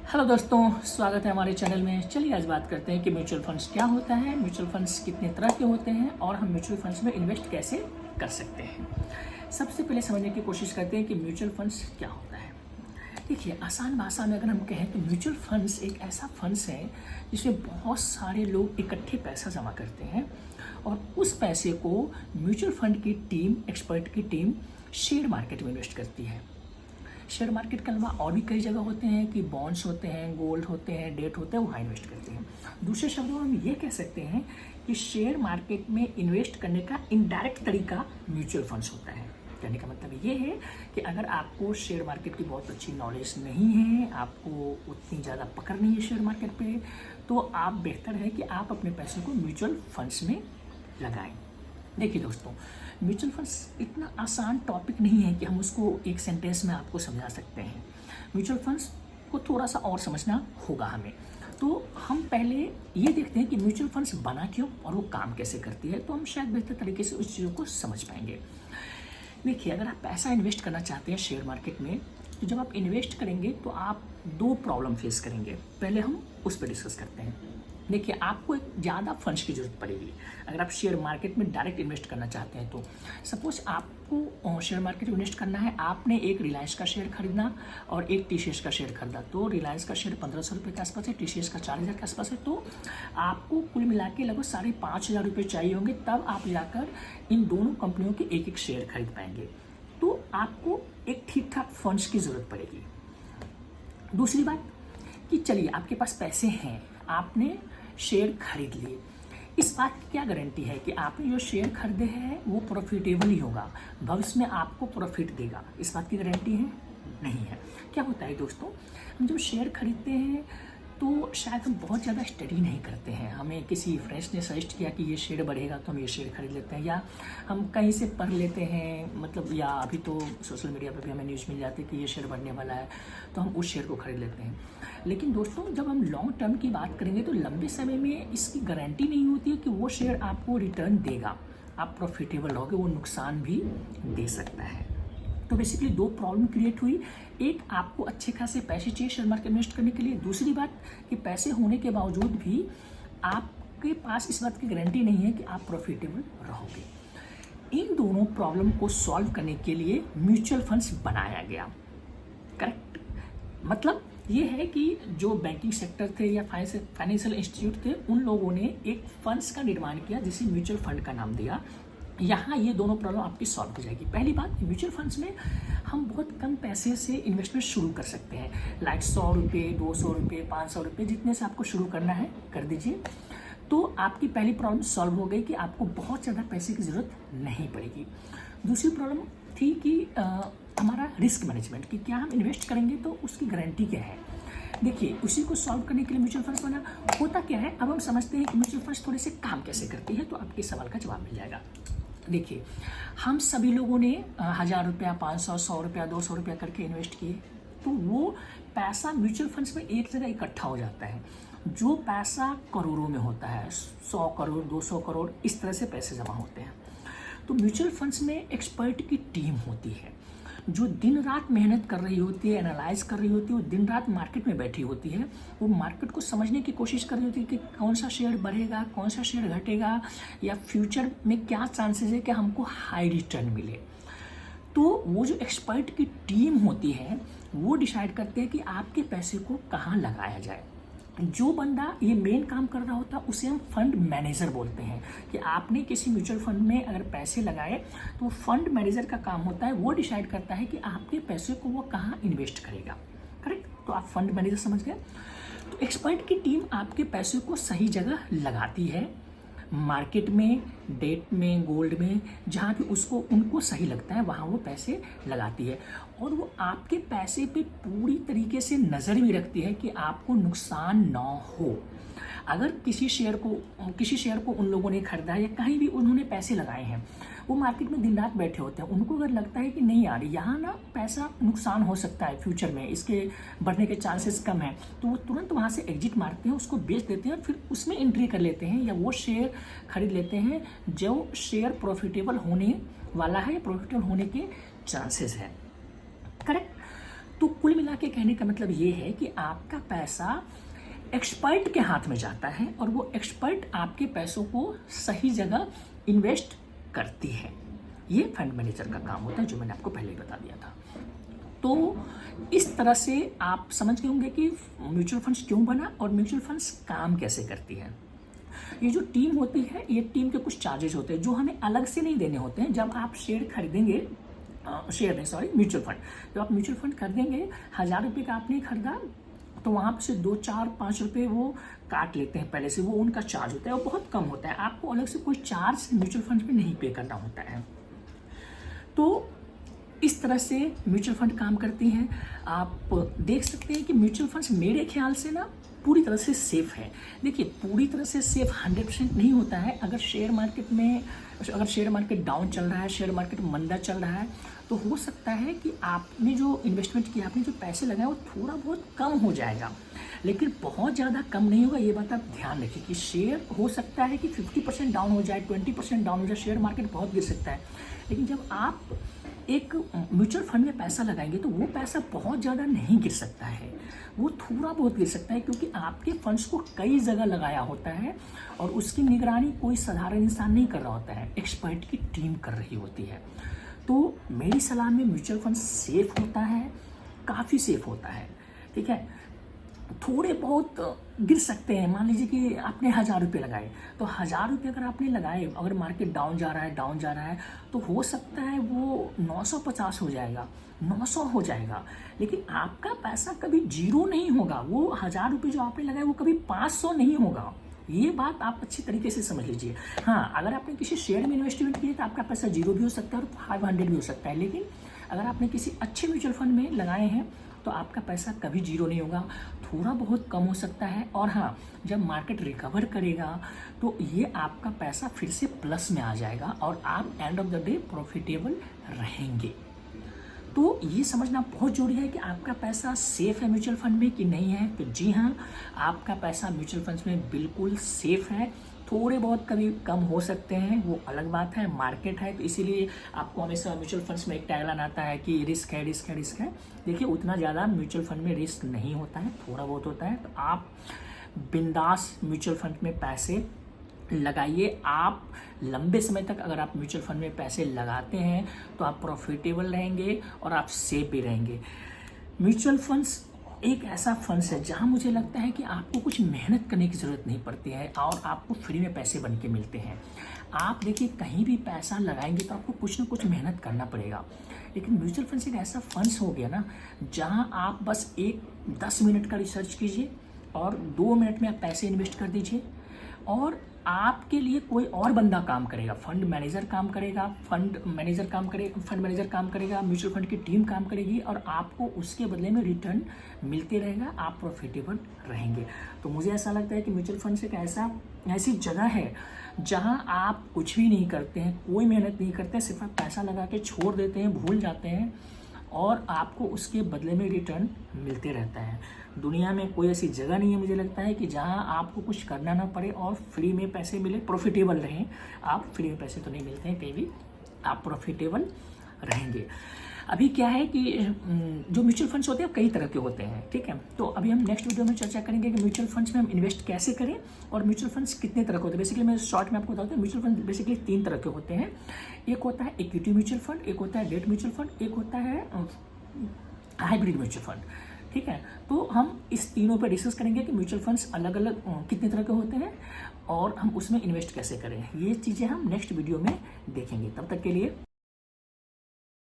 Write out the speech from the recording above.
Hello दोस्तों, स्वागत है हमारे चैनल में। चलिए आज बात करते हैं कि म्यूचुअल फंड्स क्या होता है, म्यूचुअल फंड्स कितने तरह के होते हैं और हम म्यूचुअल फंड्स में इन्वेस्ट कैसे कर सकते हैं। सबसे पहले समझने की कोशिश करते हैं कि म्यूचुअल फंड्स क्या होता है। देखिए, आसान भाषा में अगर हम कहें तो म्यूचुअल फंड्स एक ऐसा फंड्स है जिसमें बहुत सारे लोग इकट्ठे पैसा जमा करते हैं और उस पैसे को म्यूचुअल फंड की टीम, एक्सपर्ट की टीम शेयर मार्केट में इन्वेस्ट करती है। शेयर मार्केट के अलावा और भी कई जगह होते हैं कि बॉन्ड्स होते हैं, गोल्ड होते हैं, डेट होते हैं, वहाँ इन्वेस्ट करते हैं। दूसरे शब्दों में हम ये कह सकते हैं कि शेयर मार्केट में इन्वेस्ट करने का इनडायरेक्ट तरीका म्यूचुअल फंड्स होता है। कहने का मतलब ये है कि अगर आपको शेयर मार्केट की बहुत अच्छी नॉलेज नहीं है, आपको उतनी ज़्यादा पकड़ नहीं है शेयर मार्केट पे, तो आप बेहतर है कि आप अपने पैसों को म्यूचुअल फंड्स में लगाएं। देखिए दोस्तों, म्यूचुअल फंड्स इतना आसान टॉपिक नहीं है कि हम उसको एक सेंटेंस में आपको समझा सकते हैं। म्यूचुअल फंड्स को थोड़ा सा और समझना होगा हमें। तो हम पहले ये देखते हैं कि म्यूचुअल फंड्स बना क्यों और वो काम कैसे करती है, तो हम शायद बेहतर तरीके से उस चीज़ों को समझ पाएंगे। देखिए, अगर आप पैसा इन्वेस्ट करना चाहते हैं शेयर मार्केट में, तो जब आप इन्वेस्ट करेंगे तो आप दो प्रॉब्लम फेस करेंगे। पहले हम उस पर डिस्कस करते हैं। देखिए, आपको एक ज़्यादा फंड्स की ज़रूरत पड़ेगी अगर आप शेयर मार्केट में डायरेक्ट इन्वेस्ट करना चाहते हैं। तो सपोज आपको शेयर मार्केट में इन्वेस्ट करना है, आपने एक रिलायंस का शेयर खरीदना और एक टीसीएस का शेयर खरीदा। तो रिलायंस का शेयर 1500 रुपये के आसपास है, टीसीएस का 4000 के आसपास है। तो आपको कुल मिला के लगभग 5500 रुपये चाहिए होंगे, तब आप जाकर इन दोनों कंपनियों के एक एक शेयर खरीद पाएंगे। तो आपको एक ठीक ठाक फंड्स की ज़रूरत पड़ेगी। दूसरी बात कि चलिए आपके पास पैसे हैं, आपने शेयर खरीद लिए, इस बात की क्या गारंटी है कि आपने जो शेयर खरीदे हैं वो प्रॉफिटेबल ही होगा, भविष्य में आपको प्रॉफिट देगा? इस बात की गारंटी है? नहीं है। क्या होता है दोस्तों, हम जब शेयर खरीदते हैं तो शायद हम बहुत ज़्यादा स्टडी नहीं करते हैं। हमें किसी फ्रेंड्स ने सजेस्ट किया कि ये शेयर बढ़ेगा तो हम ये शेयर खरीद लेते हैं, या हम कहीं से पढ़ लेते हैं, मतलब या अभी तो सोशल मीडिया पर भी हमें न्यूज़ मिल जाती है कि ये शेयर बढ़ने वाला है, तो हम उस शेयर को खरीद लेते हैं। लेकिन दोस्तों, जब हम लॉन्ग टर्म की बात करेंगे तो लंबे समय में इसकी गारंटी नहीं होती है कि वो शेयर आपको रिटर्न देगा, आप प्रॉफिटेबल रहोगे, वो नुकसान भी दे सकता है। तो बेसिकली दो प्रॉब्लम क्रिएट हुई। एक, आपको अच्छे खासे पैसे चाहिए शेयर मार्केट इन्वेस्ट करने के लिए। दूसरी बात कि पैसे होने के बावजूद भी आपके पास इस बात की गारंटी नहीं है कि आप प्रॉफिटेबल रहोगे। इन दोनों प्रॉब्लम को सॉल्व करने के लिए म्यूचुअल फंड्स बनाया गया। करेक्ट? मतलब ये है कि जो बैंकिंग सेक्टर थे या फाइनेंशियल इंस्टीट्यूट थे, उन लोगों ने एक फंड्स का निर्माण किया जिसे म्यूचुअल फंड का नाम दिया। यहाँ ये दोनों प्रॉब्लम आपकी सॉल्व हो जाएगी। पहली बात, म्यूचुअल फंड्स में हम बहुत कम पैसे से इन्वेस्टमेंट शुरू कर सकते हैं। लाइक 100 रुपये, 200 रुपये, 500 रुपये, जितने से आपको शुरू करना है कर दीजिए। तो आपकी पहली प्रॉब्लम सॉल्व हो गई कि आपको बहुत ज़्यादा पैसे की ज़रूरत नहीं पड़ेगी। दूसरी प्रॉब्लम थी कि हमारा रिस्क मैनेजमेंट, कि क्या हम इन्वेस्ट करेंगे तो उसकी गारंटी क्या है। देखिए, उसी को सॉल्व करने के लिए म्यूचुअल फंड्स बना। होता क्या है, अब हम समझते हैं कि म्यूचुअल फंड्स थोड़े से काम कैसे करती है, तो आपके सवाल का जवाब मिल जाएगा। देखिए, हम सभी लोगों ने 1000 रुपया, 500, 100 रुपया, 200 रुपया करके इन्वेस्ट किए, तो वो पैसा म्यूचुअल फंड्स में एक जगह इकट्ठा हो जाता है। जो पैसा करोड़ों में होता है, 100 करोड़, 200 करोड़, इस तरह से पैसे जमा होते हैं। तो म्यूचुअल फंड्स में एक्सपर्ट की टीम होती है जो दिन रात मेहनत कर रही होती है, एनालाइज कर रही होती है, वो दिन रात मार्केट में बैठी होती है। वो मार्केट को समझने की कोशिश कर रही होती है कि कौन सा शेयर बढ़ेगा, कौन सा शेयर घटेगा, या फ्यूचर में क्या चांसेस है कि हमको हाई रिटर्न मिले। तो वो जो एक्सपर्ट की टीम होती है वो डिसाइड करते हैं कि आपके पैसे को कहाँ लगाया जाए। जो बंदा ये मेन काम कर रहा होता है उसे हम फंड मैनेजर बोलते हैं। कि आपने किसी म्यूचुअल फंड में अगर पैसे लगाए तो फंड मैनेजर का काम होता है, वो डिसाइड करता है कि आपके पैसे को वो कहाँ इन्वेस्ट करेगा। करेक्ट? तो आप फंड मैनेजर समझ गए। तो एक्सपर्ट की टीम आपके पैसे को सही जगह लगाती है, मार्केट में, डेट में, गोल्ड में, जहाँ भी उसको उनको सही लगता है वहाँ वो पैसे लगाती है। और वो आपके पैसे पे पूरी तरीके से नज़र भी रखती है कि आपको नुकसान ना हो। अगर किसी शेयर को उन लोगों ने खरीदा है या कहीं भी उन्होंने पैसे लगाए हैं, वो मार्केट में दिन रात बैठे होते हैं, उनको अगर लगता है कि नहीं यार यहाँ ना पैसा नुकसान हो सकता है, फ्यूचर में इसके बढ़ने के चांसेस कम हैं, तो वो तुरंत वहाँ से एग्जिट मारते हैं, उसको बेच देते हैं, फिर उसमें एंट्री कर लेते हैं या वो शेयर खरीद लेते हैं जो शेयर प्रॉफिटेबल होने वाला है या प्रॉफिटेबल होने के चांसेस है। करेक्ट? तो कुल मिला के कहने का मतलब ये है कि आपका पैसा एक्सपर्ट के हाथ में जाता है और वो एक्सपर्ट आपके पैसों को सही जगह इन्वेस्ट करती है। ये फंड मैनेजर का काम होता है, जो मैंने आपको पहले ही बता दिया था। तो इस तरह से आप समझ गए होंगे कि म्यूचुअल फंड्स क्यों बना और म्यूचुअल फंड्स काम कैसे करती है। ये जो टीम होती है, ये टीम के कुछ चार्जेज होते हैं जो हमें अलग से नहीं देने होते हैं। जब आप शेयर खरीदेंगे, म्यूचुअल फंड, जब आप म्यूचुअल फंड खरीदेंगे, 1000 रुपये का आपने खरीदा तो वहाँ से 2, 4, 5 रुपये वो काट लेते हैं पहले से, वो उनका चार्ज होता है, वो बहुत कम होता है। आपको अलग से कोई चार्ज म्यूचुअल फंड में नहीं पे करना होता है। तो इस तरह से म्यूचुअल फंड काम करती हैं। आप देख सकते हैं कि म्यूचुअल फंड्स मेरे ख्याल से ना पूरी तरह से सेफ है। देखिए, पूरी तरह से सेफ 100% नहीं होता है। अगर शेयर मार्केट डाउन चल रहा है, शेयर मार्केट मंदा चल रहा है, तो हो सकता है कि आपने जो इन्वेस्टमेंट किया, आपने जो पैसे लगाए, वो थोड़ा बहुत कम हो जाएगा, लेकिन बहुत ज़्यादा कम नहीं होगा। ये बात आप ध्यान रखिए कि शेयर हो सकता है कि 50% डाउन हो जाए, 20% डाउन हो जाए, शेयर मार्केट बहुत गिर सकता है। लेकिन जब आप एक म्यूचुअल फंड में पैसा लगाएंगे तो वो पैसा बहुत ज़्यादा नहीं गिर सकता है, वो थोड़ा बहुत गिर सकता है, क्योंकि आपके फंड्स को कई जगह लगाया होता है और उसकी निगरानी कोई साधारण इंसान नहीं कर रहा होता है, एक्सपर्ट की टीम कर रही होती है। तो मेरी सलाह में म्यूचुअल फंड सेफ होता है, काफ़ी सेफ होता है। ठीक है, थोड़े बहुत गिर सकते हैं। मान लीजिए कि आपने 1000 रुपये लगाए, तो 1000 रुपये अगर आपने लगाए, अगर मार्केट डाउन जा रहा है तो हो सकता है वो 950 हो जाएगा, 900 हो जाएगा, लेकिन आपका पैसा कभी जीरो नहीं होगा। वो 1000 रुपये जो आपने लगाए वो कभी 500 नहीं होगा। ये बात आप अच्छी तरीके से समझ लीजिए। हाँ, अगर आपने किसी शेयर में इन्वेस्टमेंट किया तो आपका पैसा जीरो भी हो सकता है और 500 भी हो सकता है, लेकिन अगर आपने किसी अच्छे म्यूचुअल फंड में लगाए हैं तो आपका पैसा कभी जीरो नहीं होगा, थोड़ा बहुत कम हो सकता है। और हाँ, जब मार्केट रिकवर करेगा तो ये आपका पैसा फिर से प्लस में आ जाएगा और आप end of the day profitable रहेंगे। तो ये समझना बहुत जरूरी है कि आपका पैसा सेफ है म्यूचुअल फंड में कि नहीं है। तो जी हाँ, आपका पैसा म्यूचुअल फंड्स में बिल्कुल सेफ है। थोड़े बहुत कभी कम हो सकते हैं, वो अलग बात है, मार्केट है, तो इसीलिए आपको हमेशा म्यूचुअल फंड्स में एक टैगलाइन आता है कि रिस्क है, रिस्क है, रिस्क है। देखिए, उतना ज़्यादा म्यूचुअल फंड में रिस्क नहीं होता है, थोड़ा बहुत होता है। तो आप बिंदास म्यूचुअल फंड में पैसे लगाइए। आप लंबे समय तक अगर आप म्यूचुअल फंड में पैसे लगाते हैं तो आप प्रॉफिटेबल रहेंगे और आप सेफ भी रहेंगे। म्यूचुअल फंड्स एक ऐसा फंड्स है जहां मुझे लगता है कि आपको कुछ मेहनत करने की ज़रूरत नहीं पड़ती है और आपको फ्री में पैसे बन के मिलते हैं। आप देखिए, कहीं भी पैसा लगाएंगे तो आपको कुछ ना कुछ मेहनत करना पड़ेगा, लेकिन म्यूचुअल फंड्स एक ऐसा फंड्स हो गया ना जहां आप बस 10 मिनट का रिसर्च कीजिए और 2 मिनट में आप पैसे इन्वेस्ट कर दीजिए और आपके लिए कोई और बंदा काम करेगा, फंड मैनेजर काम करेगा, फंड मैनेजर काम करेगा, म्यूचुअल फंड की टीम काम करेगी और आपको उसके बदले में रिटर्न मिलते रहेगा, आप प्रॉफिटेबल रहेंगे। तो मुझे ऐसा लगता है कि म्यूचुअल फंड एक ऐसी जगह है जहां आप कुछ भी नहीं करते हैं, कोई मेहनत नहीं करते हैं, सिर्फ आप पैसा लगा के छोड़ देते हैं, भूल जाते हैं और आपको उसके बदले में रिटर्न मिलते रहता है। दुनिया में कोई ऐसी जगह नहीं है, मुझे लगता है, कि जहां आपको कुछ करना ना पड़े और फ्री में पैसे मिले, प्रॉफिटेबल रहें। आप फ्री में पैसे तो नहीं मिलते हैं कहीं भी, आप प्रॉफिटेबल रहेंगे। अभी क्या है कि जो म्यूचुअल फंड्स होते हैं कई तरह के होते हैं, ठीक है। तो अभी हम नेक्स्ट वीडियो में चर्चा करेंगे कि म्यूचुअल फंड्स में हम इन्वेस्ट कैसे करें और म्यूचुअल फंड्स कितने तरह के होते हैं। बेसिकली मैं शॉर्ट में आपको बताता हूँ, म्यूचुअल फंड बेसिकली 3 तरह के होते हैं। एक होता है इक्विटी म्यूचुअल फंड, एक होता है डेट म्यूचुअल फंड, एक होता है हाइब्रिड म्यूचुअल फंड, ठीक है। तो हम इस तीनों पर डिस्कस करेंगे कि म्यूचुअल फंड्स अलग अलग कितने तरह के होते हैं और हम उसमें इन्वेस्ट कैसे करें। ये चीज़ें हम नेक्स्ट वीडियो में देखेंगे। तब तक के लिए